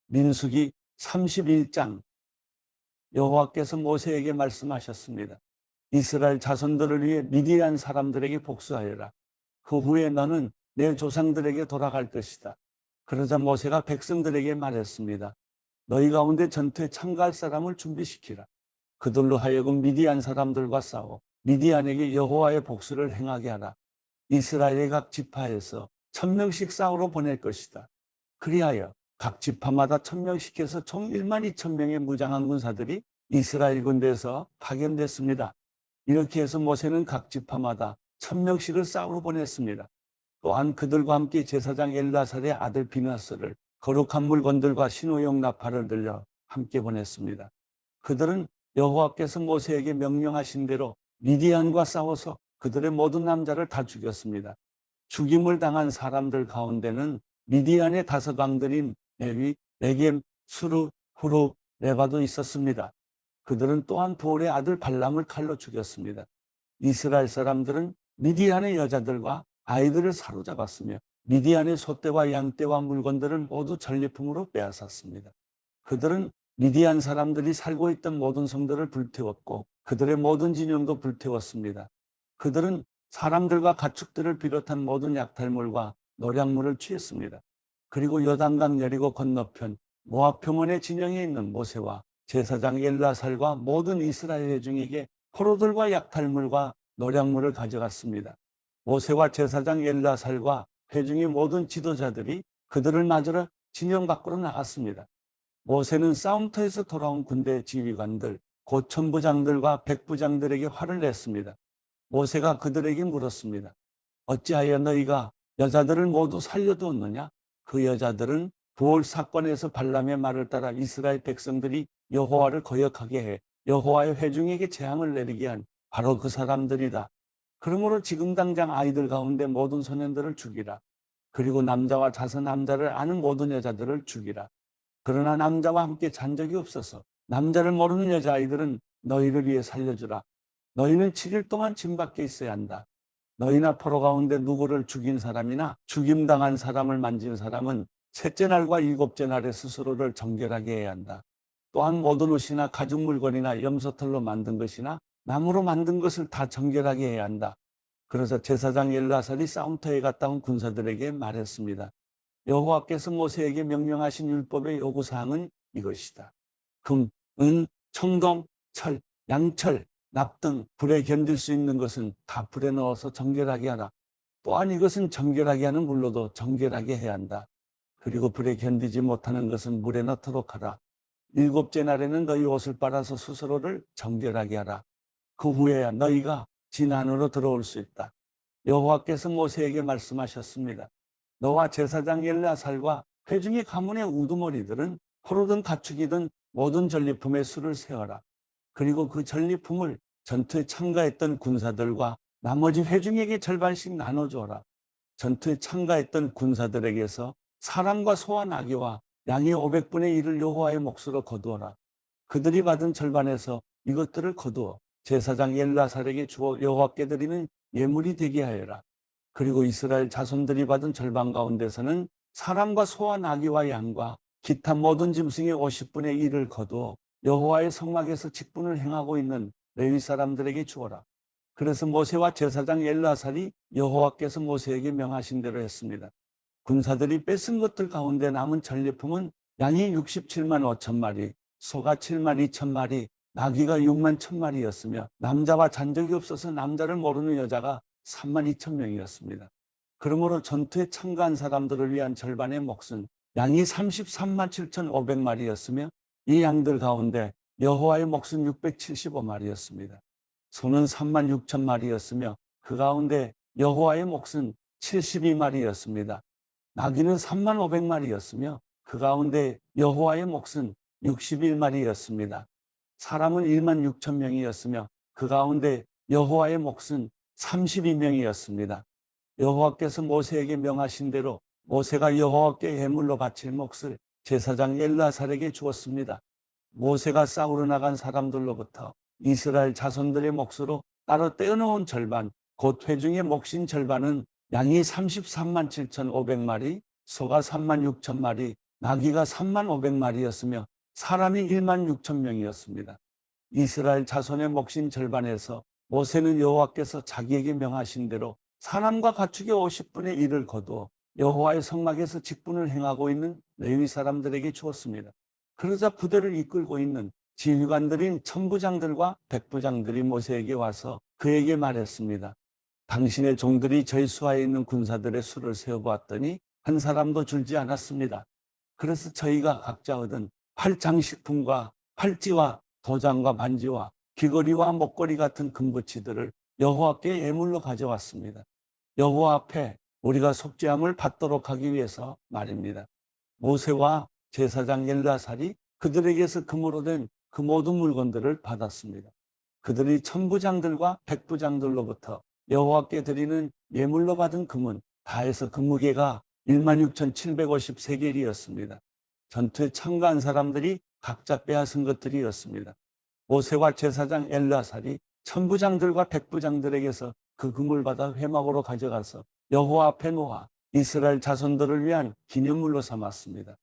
민수기 31장. 여호와께서 모세에게 말씀하셨습니다. 이스라엘 자손들을 위해 미디안 사람들에게 복수하여라. 그 후에 너는 내 조상들에게 돌아갈 것이다. 그러자 모세가 백성들에게 말했습니다. 너희 가운데 전투에 참가할 사람을 준비시키라. 그들로 하여금 미디안 사람들과 싸워 미디안에게 여호와의 복수를 행하게 하라. 이스라엘의 각 지파에서 1000명씩 싸우러 보낼 것이다. 그리하여 각 지파마다 1000명씩 해서 총 12000명의 무장한 군사들이 이스라엘 군대에서 파견됐습니다. 이렇게 해서 모세는 각 지파마다 1000명씩을 싸우러 보냈습니다. 또한 그들과 함께 제사장 엘라살의 아들 비나스를 거룩한 물건들과 신호용 나팔을 들려 함께 보냈습니다. 그들은 여호와께서 모세에게 명령하신 대로 미디안과 싸워서 그들의 모든 남자를 다 죽였습니다. 죽임을 당한 사람들 가운데는 미디안의 5왕들인 네위, 레겜, 수르, 후르, 레바도 있었습니다. 그들은 또한 보올의 아들 발람을 칼로 죽였습니다. 이스라엘 사람들은 미디안의 여자들과 아이들을 사로잡았으며 미디안의 소떼와 양떼와 물건들을 모두 전리품으로 빼앗았습니다. 그들은 미디안 사람들이 살고 있던 모든 성들을 불태웠고 그들의 모든 진영도 불태웠습니다. 그들은 사람들과 가축들을 비롯한 모든 약탈물과 노략물을 취했습니다. 그리고 요단강 여리고 건너편 모압 평원의 진영에 있는 모세와 제사장 엘라살과 모든 이스라엘 회중에게 포로들과 약탈물과 노략물을 가져갔습니다. 모세와 제사장 엘라살과 회중의 모든 지도자들이 그들을 맞으러 진영 밖으로 나갔습니다. 모세는 싸움터에서 돌아온 군대 지휘관들, 곧 천부장들과 백부장들에게 화를 냈습니다. 모세가 그들에게 물었습니다. 어찌하여 너희가 여자들을 모두 살려두었느냐? 그 여자들은 부올 사건에서 발람의 말을 따라 이스라엘 백성들이 여호와를 거역하게 해 여호와의 회중에게 재앙을 내리게 한 바로 그 사람들이다. 그러므로 지금 당장 아이들 가운데 모든 소년들을 죽이라. 그리고 남자와 자서 남자를 아는 모든 여자들을 죽이라. 그러나 남자와 함께 잔 적이 없어서 남자를 모르는 여자아이들은 너희를 위해 살려주라. 너희는 7일 동안 짐 밖에 있어야 한다. 너희나 포로 가운데 누구를 죽인 사람이나 죽임당한 사람을 만진 사람은 셋째 날과 일곱째 날에 스스로를 정결하게 해야 한다. 또한 모든 옷이나 가죽 물건이나 염소털로 만든 것이나 나무로 만든 것을 다 정결하게 해야 한다. 그래서 제사장 엘라살이 싸움터에 갔다 온 군사들에게 말했습니다. 여호와께서 모세에게 명령하신 율법의 요구사항은 이것이다. 금, 은, 청동, 철, 양철, 납 등 불에 견딜 수 있는 것은 다 불에 넣어서 정결하게 하라. 또한 이것은 정결하게 하는 물로도 정결하게 해야 한다. 그리고 불에 견디지 못하는 것은 물에 넣도록 하라. 일곱째 날에는 너희 옷을 빨아서 스스로를 정결하게 하라. 그 후에야 너희가 진 안으로 들어올 수 있다. 여호와께서 모세에게 말씀하셨습니다. 너와 제사장 엘라살과 회중의 가문의 우두머리들은 포로든 가축이든 모든 전리품의 수를 세어라. 그리고 그 전리품을 전투에 참가했던 군사들과 나머지 회중에게 절반씩 나눠줘라. 전투에 참가했던 군사들에게서 사람과 소와 나귀와 양의 500분의 1을 여호와의 몫으로 거두어라. 그들이 받은 절반에서 이것들을 거두어 제사장 엘라살에게 주어 여호와께 드리는 예물이 되게 하여라. 그리고 이스라엘 자손들이 받은 절반 가운데서는 사람과 소와 나귀와 양과 기타 모든 짐승의 50분의 1을 거두어 여호와의 성막에서 직분을 행하고 있는 레위 사람들에게 주어라. 그래서 모세와 제사장 엘라살이 여호와께서 모세에게 명하신 대로 했습니다. 군사들이 뺏은 것들 가운데 남은 전리품은 양이 67만 5천 마리, 소가 7만 2천 마리, 나귀가 6만 1천 마리였으며 남자와 잔적이 없어서 남자를 모르는 여자가 3만 2천 명이었습니다. 그러므로 전투에 참가한 사람들을 위한 절반의 몫은 양이 33만 7천 5백마리였으며 이 양들 가운데 여호와의 몫은 675마리였습니다. 소는 3만 6천 마리였으며 그 가운데 여호와의 몫은 72마리였습니다. 나귀는 3만 5백마리였으며 그 가운데 여호와의 몫은 61마리였습니다. 사람은 1만 6천 명이었으며 그 가운데 여호와의 몫은 32명이었습니다. 여호와께서 모세에게 명하신 대로 모세가 여호와께 예물로 바칠 몫을 제사장 엘라살에게 주었습니다. 모세가 싸우러 나간 사람들로부터 이스라엘 자손들의 몫으로 따로 떼어놓은 절반, 곧 회중의 몫인 절반은 양이 33만 7천 5백마리, 소가 3만 6천 마리, 나귀가 35,000마리였으며 사람이 16,000명이었습니다. 이스라엘 자손의 목신 절반에서 모세는 여호와께서 자기에게 명하신 대로 사람과 가축의 50분의 1을 거두어 여호와의 성막에서 직분을 행하고 있는 레위 사람들에게 주었습니다. 그러자 부대를 이끌고 있는 지휘관들인 천부장들과 백부장들이 모세에게 와서 그에게 말했습니다. 당신의 종들이 저희 수하에 있는 군사들의 수를 세어보았더니 한 사람도 줄지 않았습니다. 그래서 저희가 각자 얻은 활장식품과 팔찌와 도장과 반지와 귀걸이와 목걸이 같은 금붙이들을 여호와께 예물로 가져왔습니다. 여호와 앞에 우리가 속죄함을 받도록 하기 위해서 말입니다. 모세와 제사장 엘르아살이 그들에게서 금으로 된 그 모든 물건들을 받았습니다. 그들이 천부장들과 백부장들로부터 여호와께 드리는 예물로 받은 금은 다 해서 그 무게가 16,750세겔이었습니다. 전투에 참가한 사람들이 각자 빼앗은 것들이었습니다. 모세와 제사장 엘르아살이 천부장들과 백부장들에게서 그 금을 받아 회막으로 가져가서 여호와 앞에 놓아 이스라엘 자손들을 위한 기념물로 삼았습니다.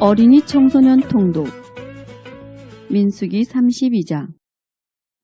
어린이 청소년 통독 민수기 32장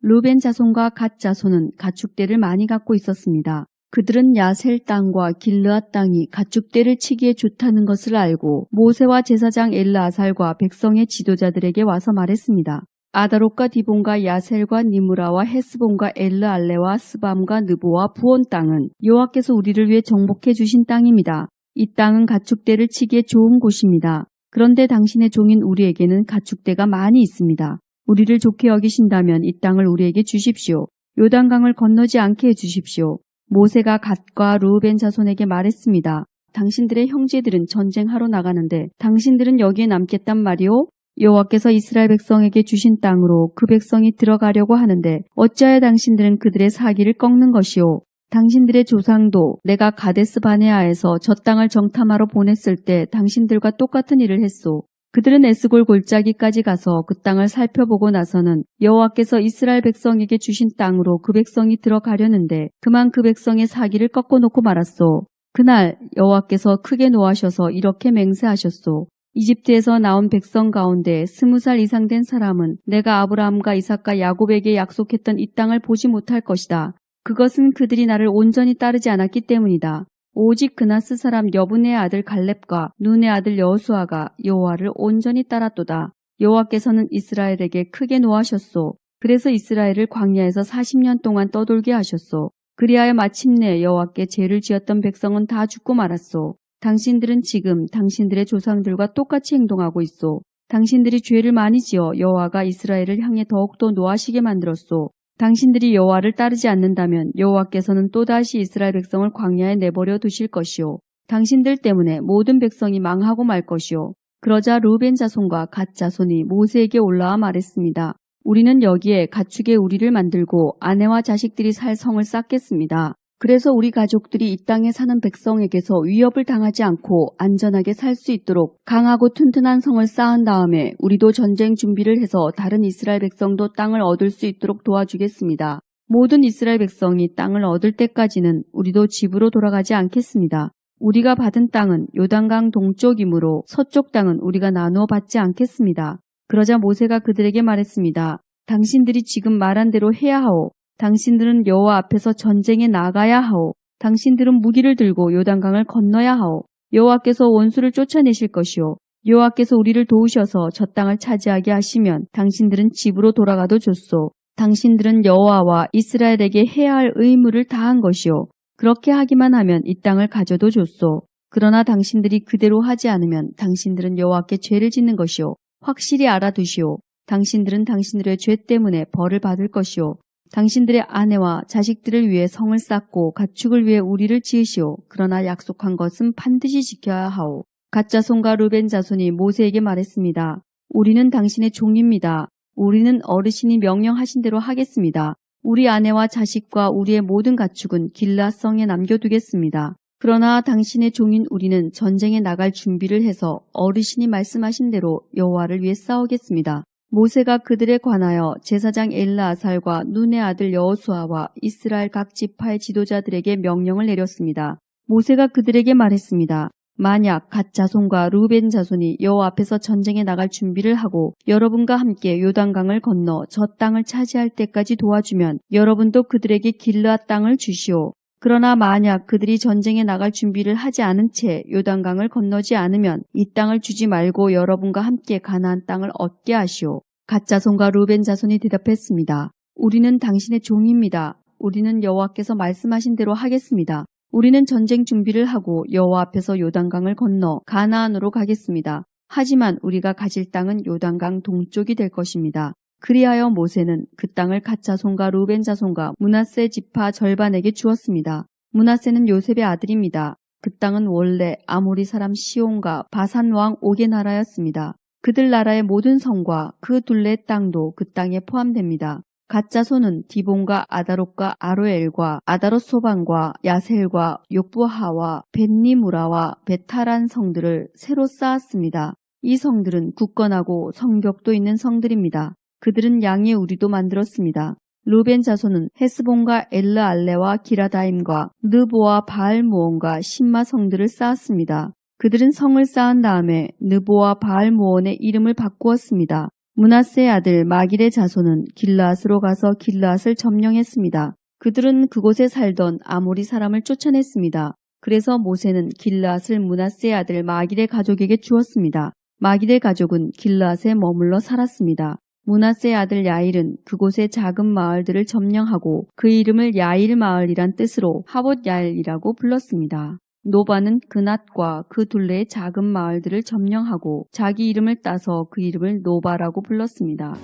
루벤 자손과 갓 자손은 가축대를 많이 갖고 있었습니다. 그들은 야셀 땅과 길르앗 땅이 가축대를 치기에 좋다는 것을 알고 모세와 제사장 엘르아살과 백성의 지도자들에게 와서 말했습니다. 아다롯과 디본과 야셀과 니므라와 헤스본과 엘르알레와 스밤과 느보와 부온 땅은 여호와께서 우리를 위해 정복해 주신 땅입니다. 이 땅은 가축대를 치기에 좋은 곳입니다. 그런데 당신의 종인 우리에게는 가축대가 많이 있습니다. 우리를 좋게 여기신다면 이 땅을 우리에게 주십시오. 요단강을 건너지 않게 해주십시오. 모세가 갓과 르우벤 자손에게 말했습니다. 당신들의 형제들은 전쟁하러 나가는데 당신들은 여기에 남겠단 말이오? 여호와께서 이스라엘 백성에게 주신 땅으로 그 백성이 들어가려고 하는데 어찌하여 당신들은 그들의 사기를 꺾는 것이오? 당신들의 조상도 내가 가데스 바네아에서 저 땅을 정탐하러 보냈을 때 당신들과 똑같은 일을 했소. 그들은 에스골 골짜기까지 가서 그 땅을 살펴보고 나서는 여호와께서 이스라엘 백성에게 주신 땅으로 그 백성이 들어가려는데 그만 그 백성의 사기를 꺾어놓고 말았소. 그날 여호와께서 크게 노하셔서 이렇게 맹세하셨소. 이집트에서 나온 백성 가운데 20살 이상 된 사람은 내가 아브라함과 이삭과 야곱에게 약속했던 이 땅을 보지 못할 것이다. 그것은 그들이 나를 온전히 따르지 않았기 때문이다. 오직 그나스 사람 여분의 아들 갈렙과 눈의 아들 여호수아가 여호와를 온전히 따랐도다. 여호와께서는 이스라엘에게 크게 노하셨소. 그래서 이스라엘을 광야에서 40년 동안 떠돌게 하셨소. 그리하여 마침내 여호와께 죄를 지었던 백성은 다 죽고 말았소. 당신들은 지금 당신들의 조상들과 똑같이 행동하고 있소. 당신들이 죄를 많이 지어 여호와가 이스라엘을 향해 더욱더 노하시게 만들었소. 당신들이 여호와를 따르지 않는다면 여호와께서는 또다시 이스라엘 백성을 광야에 내버려 두실 것이요. 당신들 때문에 모든 백성이 망하고 말 것이요. 그러자 르우벤 자손과 갓 자손이 모세에게 올라와 말했습니다. 우리는 여기에 가축의 우리를 만들고 아내와 자식들이 살 성을 쌓겠습니다. 그래서 우리 가족들이 이 땅에 사는 백성에게서 위협을 당하지 않고 안전하게 살 수 있도록 강하고 튼튼한 성을 쌓은 다음에 우리도 전쟁 준비를 해서 다른 이스라엘 백성도 땅을 얻을 수 있도록 도와주겠습니다. 모든 이스라엘 백성이 땅을 얻을 때까지는 우리도 집으로 돌아가지 않겠습니다. 우리가 받은 땅은 요단강 동쪽이므로 서쪽 땅은 우리가 나누어 받지 않겠습니다. 그러자 모세가 그들에게 말했습니다. 당신들이 지금 말한 대로 해야 하오. 당신들은 여호와 앞에서 전쟁에 나가야 하오. 당신들은 무기를 들고 요단강을 건너야 하오. 여호와께서 원수를 쫓아내실 것이오. 여호와께서 우리를 도우셔서 저 땅을 차지하게 하시면 당신들은 집으로 돌아가도 좋소. 당신들은 여호와와 이스라엘에게 해야 할 의무를 다한 것이오. 그렇게 하기만 하면 이 땅을 가져도 좋소. 그러나 당신들이 그대로 하지 않으면 당신들은 여호와께 죄를 짓는 것이오. 확실히 알아두시오. 당신들은 당신들의 죄 때문에 벌을 받을 것이오. 당신들의 아내와 자식들을 위해 성을 쌓고 가축을 위해 우리를 지으시오. 그러나 약속한 것은 반드시 지켜야 하오. 갓 자손과 르벤 자손이 모세에게 말했습니다. 우리는 당신의 종입니다. 우리는 어르신이 명령하신 대로 하겠습니다. 우리 아내와 자식과 우리의 모든 가축은 길르앗 성에 남겨두겠습니다. 그러나 당신의 종인 우리는 전쟁에 나갈 준비를 해서 어르신이 말씀하신 대로 여호와를 위해 싸우겠습니다. 모세가 그들에 관하여 제사장 엘르아살과 눈의 아들 여호수아와 이스라엘 각 지파의 지도자들에게 명령을 내렸습니다. 모세가 그들에게 말했습니다. 만약 갓 자손과 루벤 자손이 여호와 앞에서 전쟁에 나갈 준비를 하고 여러분과 함께 요단강을 건너 저 땅을 차지할 때까지 도와주면 여러분도 그들에게 길르앗 땅을 주시오. 그러나 만약 그들이 전쟁에 나갈 준비를 하지 않은 채 요단강을 건너지 않으면 이 땅을 주지 말고 여러분과 함께 가나안 땅을 얻게 하시오. 갓 자손과 루벤 자손이 대답했습니다. 우리는 당신의 종입니다. 우리는 여호와께서 말씀하신 대로 하겠습니다. 우리는 전쟁 준비를 하고 여호와 앞에서 요단강을 건너 가나안으로 가겠습니다. 하지만 우리가 가질 땅은 요단강 동쪽이 될 것입니다. 그리하여 모세는 그 땅을 갓 자손과 루벤 자손과 므낫세 지파 절반에게 주었습니다. 므낫세는 요셉의 아들입니다. 그 땅은 원래 아모리 사람 시온과 바산 왕 옥의 나라였습니다. 그들 나라의 모든 성과 그 둘레 땅도 그 땅에 포함됩니다. 갓 자손은 디본과 아다롯과 아로엘과 아다롯 소반과 야셀과 욕부하와 벳니무라와 베타란 성들을 새로 쌓았습니다. 이 성들은 굳건하고 성벽도 있는 성들입니다. 그들은 양의 우리도 만들었습니다. 루벤 자손은 헤스본과 엘르알레와 기라다임과 느보와 바알무온과 심마 성들을 쌓았습니다. 그들은 성을 쌓은 다음에 느보와 바알무온의 이름을 바꾸었습니다. 므낫세의 아들 마길의 자손은 길르앗으로 가서 길르앗을 점령했습니다. 그들은 그곳에 살던 아모리 사람을 쫓아냈습니다. 그래서 모세는 길르앗을 므낫세의 아들 마길의 가족에게 주었습니다. 마길의 가족은 길르앗에 머물러 살았습니다. 므낫세의 아들 야일은 그곳의 작은 마을들을 점령하고 그 이름을 야일 마을이란 뜻으로 하봇 야일이라고 불렀습니다. 노바는 그낫과 그 둘레의 작은 마을들을 점령하고 자기 이름을 따서 그 이름을 노바라고 불렀습니다.